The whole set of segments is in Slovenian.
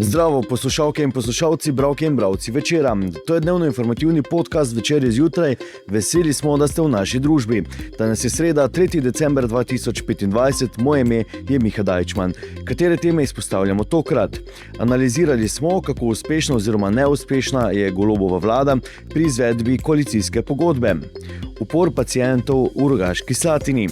Zdravo, poslušalke in poslušalci, bralke in bralci večera. To je dnevno informativni podcast Večer zjutraj. Veseli smo, da ste v naši družbi. Danes je sreda, 3. december 2025. Moje ime je Miha Dajčman. Katere teme izpostavljamo tokrat? Analizirali smo, kako uspešna oziroma neuspešna je Golobova vlada pri izvedbi koalicijske pogodbe. Upor pacientov v Rogaški Slatini.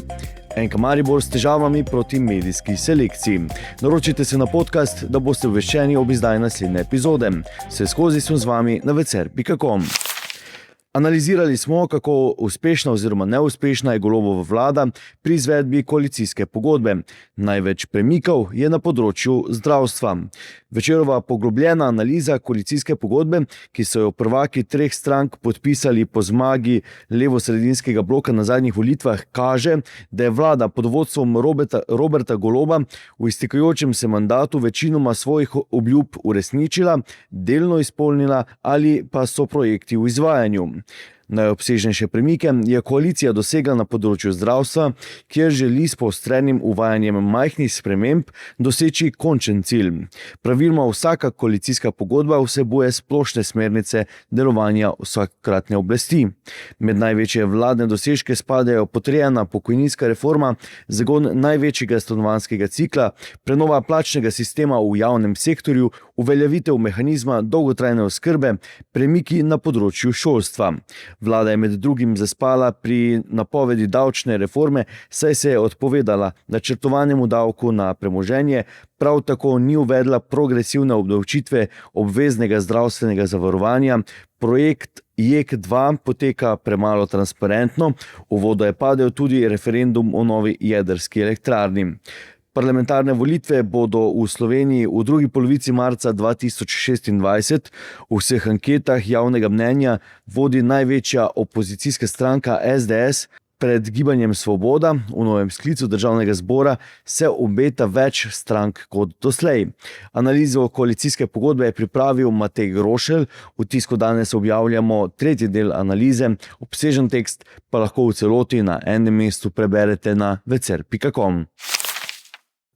NK Maribor s težavami proti medijski selekciji. Naročite se na podcast, da boste obveščeni ob izdaji naslednje epizode. Vse skozi smo z vami na večer.com. Analizirali smo, kako uspešna oziroma neuspešna je Golobova vlada pri izvedbi koalicijske pogodbe. Največ premikov je na področju zdravstva. Večerova poglobljena analiza koalicijske pogodbe, ki so jo prvaki treh strank podpisali po zmagi levo-sredinskega bloka na zadnjih volitvah, kaže, da je vlada pod vodstvom Roberta Goloba v iztekajočem se mandatu večinoma svojih obljub uresničila, delno izpolnila ali pa so projekti v izvajanju. Najobsežnejše premike je koalicija dosegla na področju zdravstva, kjer želi s poostrenim uvajanjem majhnih sprememb doseči končen cilj. Praviloma vsaka koalicijska pogodba vsebuje splošne smernice delovanja vsakokratne oblasti. Med največje vladne dosežke spadajo potrjena pokojninska reforma, zagon največjega stanovanjskega cikla, prenova plačnega sistema v javnem sektorju, uveljavitev mehanizma dolgotrajne oskrbe, premiki na področju šolstva. Vlada je med drugim zaspala pri napovedi davčne reforme, saj se je odpovedala načrtovanemu davku na premoženje, prav tako ni uvedla progresivne obdavčitve obveznega zdravstvenega zavarovanja. Projekt JEK2 poteka premalo transparentno, v vodo je padel tudi referendum o novi jedrski elektrarni. Parlamentarne volitve bodo v Sloveniji v drugi polovici marca 2026. V vseh anketah javnega mnenja vodi največja opozicijska stranka SDS. Pred Gibanjem Svoboda v novem sklicu državnega zbora se obeta več strank kot doslej. Analizo koalicijske pogodbe je pripravil Matej Grošelj. V tisku danes objavljamo tretji del analize. Obsežen tekst pa lahko v celoti na enem mestu preberete na večer.com.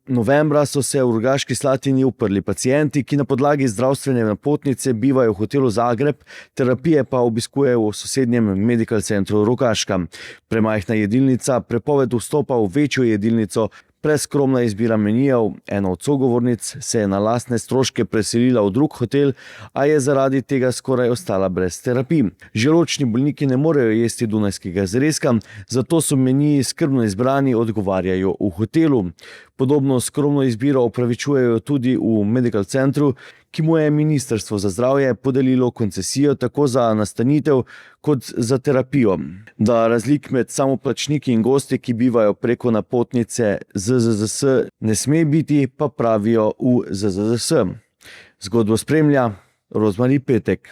Novembra so se v Rogaški Slatini uprli pacienti, ki na podlagi zdravstvene napotnice bivajo v hotelu Zagreb, terapije pa obiskujejo v sosednjem Medical Centru Rogaška. Premajhna jedilnica, prepoved vstopa v večjo jedilnico, preskromna izbira menijev. Ena od sogovornic se je na lastne stroške preselila v drug hotel, a je zaradi tega skoraj ostala brez terapij. Želodčni bolniki ne morejo jesti dunajskega zrezka, zato so meniji skrbno izbrani, odgovarjajo v hotelu. Podobno skromno izbiro opravičujejo tudi v Medical Centru, ki mu je Ministrstvo za zdravje podelilo koncesijo tako za nastanitev kot za terapijo. Da razlik med samoplačniki in gosti, ki bivajo preko napotnice ZZZS, ne sme biti, pa pravijo v ZZZS. Zgodbo spremlja Rozmari Petek.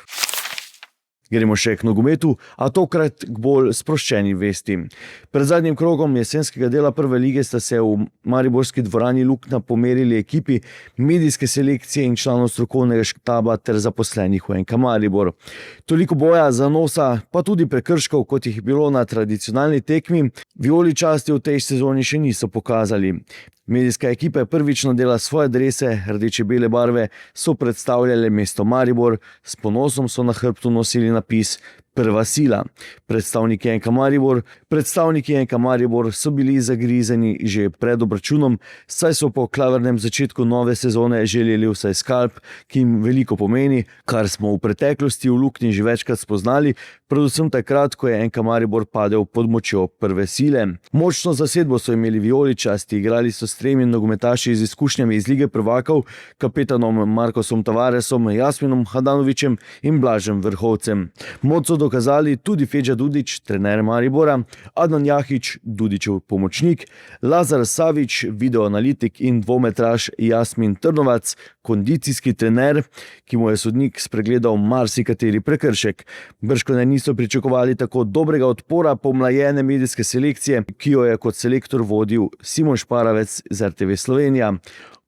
Gremo še k nogometu, a tokrat k bolj sproščeni vesti. Pred zadnjim krogom jesenskega dela prve lige sta se v mariborski dvorani Lukna pomerili ekipi medijske selekcije in članov strokovnega štaba ter zaposlenih v NK Maribor. Toliko boja, zanosa, pa tudi prekrškov, kot jih je bilo na tradicionalni tekmi, vijoličasti v tej sezoni še niso pokazali. Medijska ekipa je prvič nadela svoje drese, rdeče-bele barve so predstavljale mesto Maribor, s ponosom so na hrbtu nosili napis Prva sila. Predstavniki NK Maribor so bili zagrizeni že pred obračunom, saj so po klavrnem začetku nove sezone želeli vsaj skalp, ki jim veliko pomeni, kar smo v preteklosti v Lukni že večkrat spoznali, predvsem takrat, ko je NK Maribor padel pod močjo prve sile. Močno zasedbo so imeli vijoličasti, igrali so s tremi nogometaši z izkušnjami iz Lige prvakov, kapetanom Markosom Tavaresom, Jasminom Hadanovićem in Blažem Vrhovcem. Moč so dokazali tudi Feđa Dudić, trener Maribora, Adnan Jahić, Dudićev pomočnik, Lazar Savić, videoanalitik in dvometraš Jasmin Trnovac, kondicijski trener, ki mu je sodnik spregledal marsikateri prekršek. Bržkone niso pričakovali tako dobrega odpora pomlajene medijske selekcije, ki jo je kot selektor vodil Simon Šparavec z RTV Slovenija.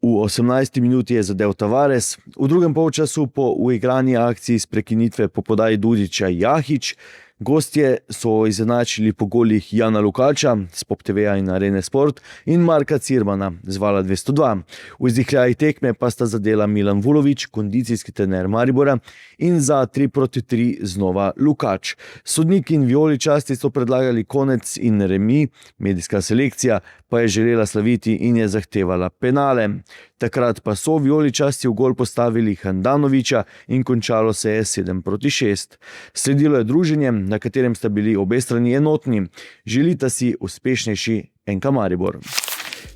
V 18. minuti je zadel Tavares, v drugem polčasu po uigrani akciji s prekinitve po podaji Dudića Jahić, Gostje so izenačili po golih Jana Lukača z Pop TV-ja in Arene Sport in Marka Cirmana z Vala 202. V izdihljajih tekme pa sta zadela Milan Vulović, kondicijski trener Maribora, in za 3-3 znova Lukač. Sodniki in vijoličasti so predlagali konec in remi, medijska selekcija pa je želela slaviti in je zahtevala penale. Takrat pa so vijoličasti v gol postavili Handanovića in končalo se je 7-6. Sledilo je druženje, na katerem sta bili obe strani enotni. Želita si uspešnejši NK Maribor.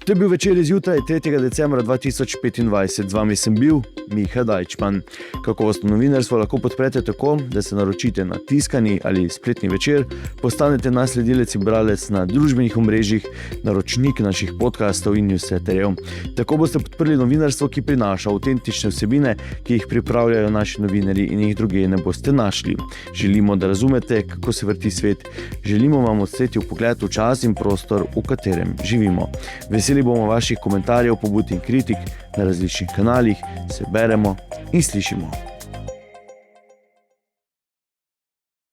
To je bil Večer zjutraj 3. decembra 2025. Z vami sem bil Miha Dajčman. Kakovostno novinarstvo lahko podprete tako, da se naročite na tiskani ali spletni Večer, postanete nasledilec in bralec na družbenih omrežjih, naročnik naših podcastov in newsletterjev. Tako boste podprli novinarstvo, ki prinaša avtentične vsebine, ki jih pripravljajo naši novinarji in jih drugje ne boste našli. Želimo, da razumete, kako se vrti svet. Želimo vam odsteti vpogled v čas in prostor, v katerem živimo. Veseli bomo vaših komentarjev, pobud in kritik na različnih kanalih. Se beremo in slišimo.